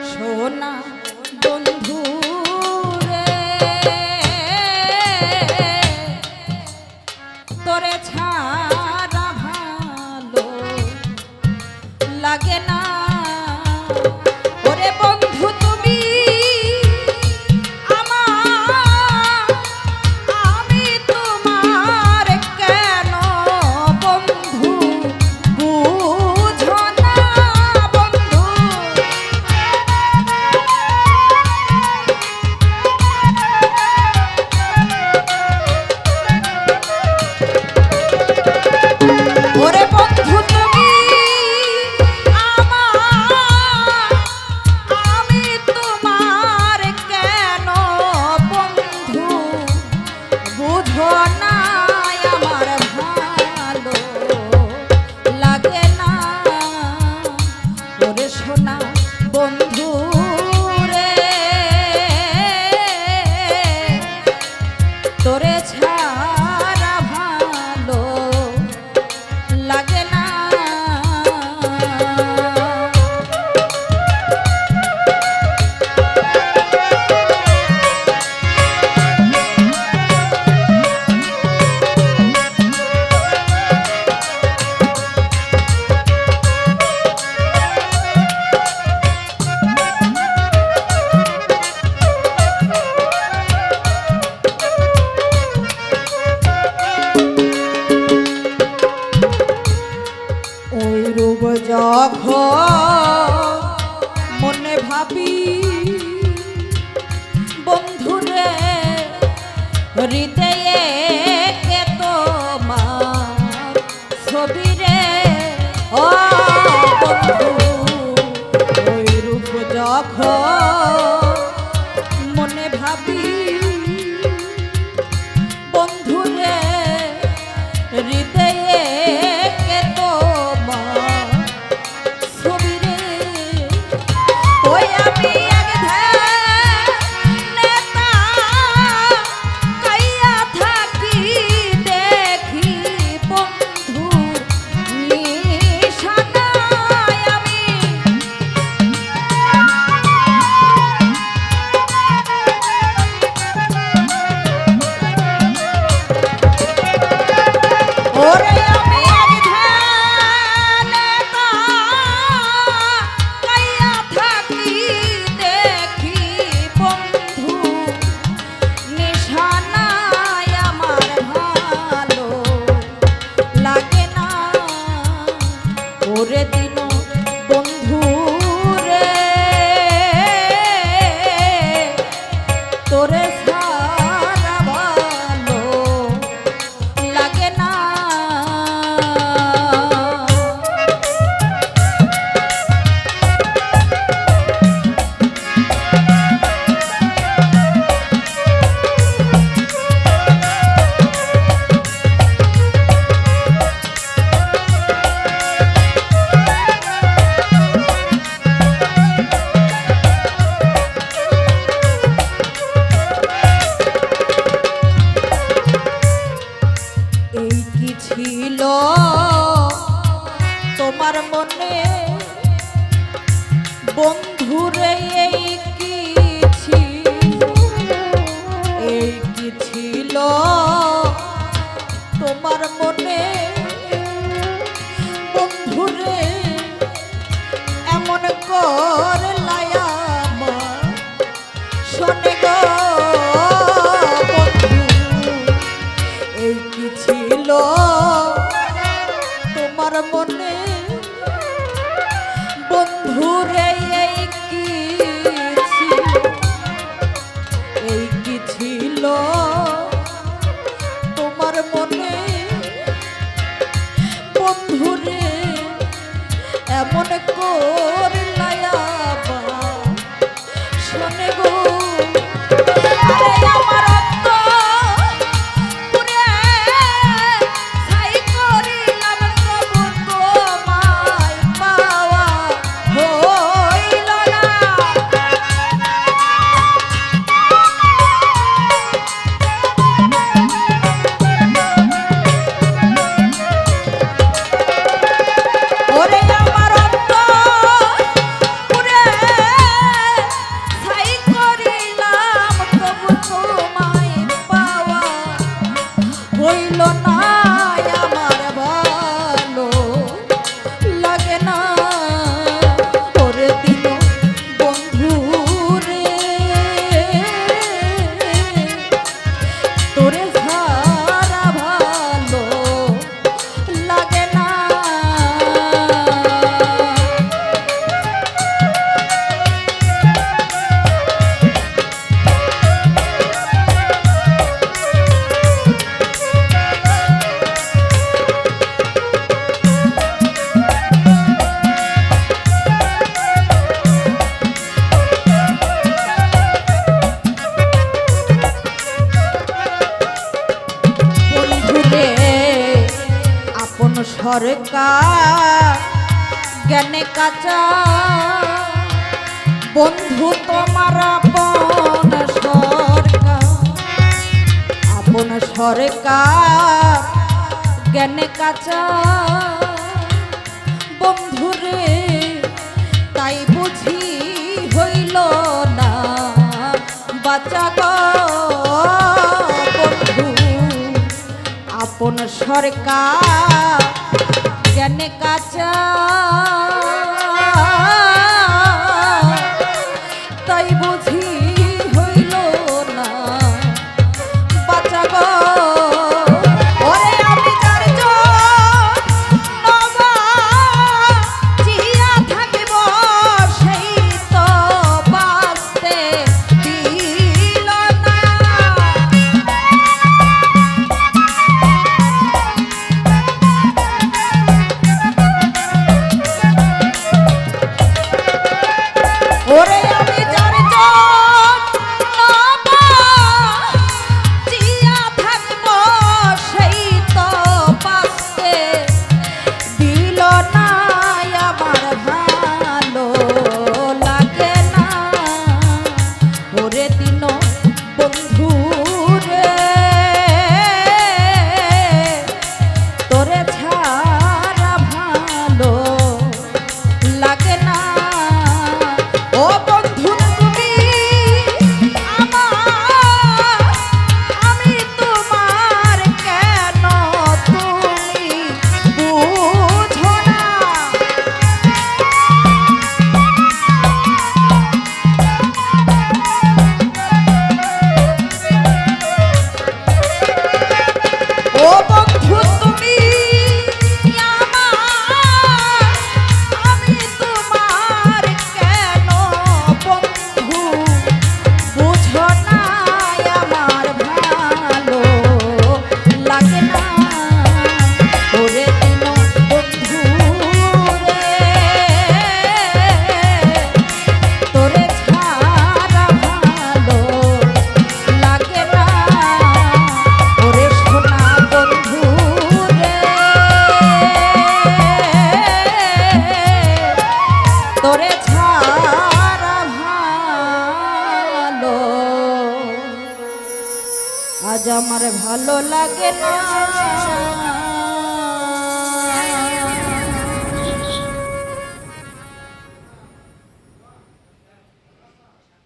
সোনা বন্ধু রে তোরে ছাড়া ভালো লাগে না ওরে বন্ধু তুমি আমার আমি তোমার কেন বন্ধু বুঝো না বন্ধু ওরে বন্ধু তুমি আমার আমি তোমার কেন বন্ধু বুঝো না আমার ভালো লাগে না ওরে সোনা বন্ধু রে তোরে ছাড়া ভালো লাগে না ওই রূপ যখন মনে ভাবি বন্ধুরে হৃদয়ে কে তোমার ছবি রে ও বন্ধু ওই রূপ যখন মনে ভাবি বন্ধুরে হৃদয়ে কে তোমার ছবি রে ওই আমি এক ধ্যানে তাকাইয়া থাকি দেখি বন্ধু নিশানায় আমি ওরে আমি এক ধ্যানে তাকাইয়া থাকি দেখি বন্ধু নিশানায় আমার ভালো লাগে না ওরে দিন বন্ধু রে তোরে সারা ভালো লাগে না এই কি ছিল তোমার মনে বন্ধুরে এই কি ছিল এই কি ছিল তোমার মনে বন্ধুরে এমন করলাই আমার শোনে গো বন্ধু এই কি ছিল তোমার মনে বন্ধুরে এই কি ছিল এই কি ছিল তোমার মনে বন্ধুরে এমন করলাই আবার শোনে গো আরে আমার পুরে ছাই করিলাম তবু তোমায় পাওয়া সরকার জ্ঞানে কাঁচা বন্ধু তোমার আপন সরকার জ্ঞানে কাঁচা বন্ধুরে তাই বুঝি হইল না বাঁচা গো বন্ধু আপন সরকার জ্ঞানে কাঁচা তাই বুঝি হইল না বাঁচা গো ওরে আমি যার জন্য বাঁচিয়া থাকিব সেই তো বাঁচতে দিল না। ওরে আমি যার জন্য বাঁচিয়া থাকব সেই তো বাঁচতে দিল না। আমার ভালো লাগে না ওরে দিন বন্ধু রে তোরে ছাড়া ভালো লাগে না। ও বন্ধু তুমি আমার আমি তোমার কেন তুমি বুঝো না। ও বন্ধু তুমি আমার আমি তোমার কেন বন্ধু বুঝো না। আমার ভালো লাগে না ওরে দিন বন্ধু রে তোরে ছাড়া ভালো লাগে না ওরে সোনা বন্ধু রে তোরে ছাড়া ভালো আজ আমার ভালো লাগে না।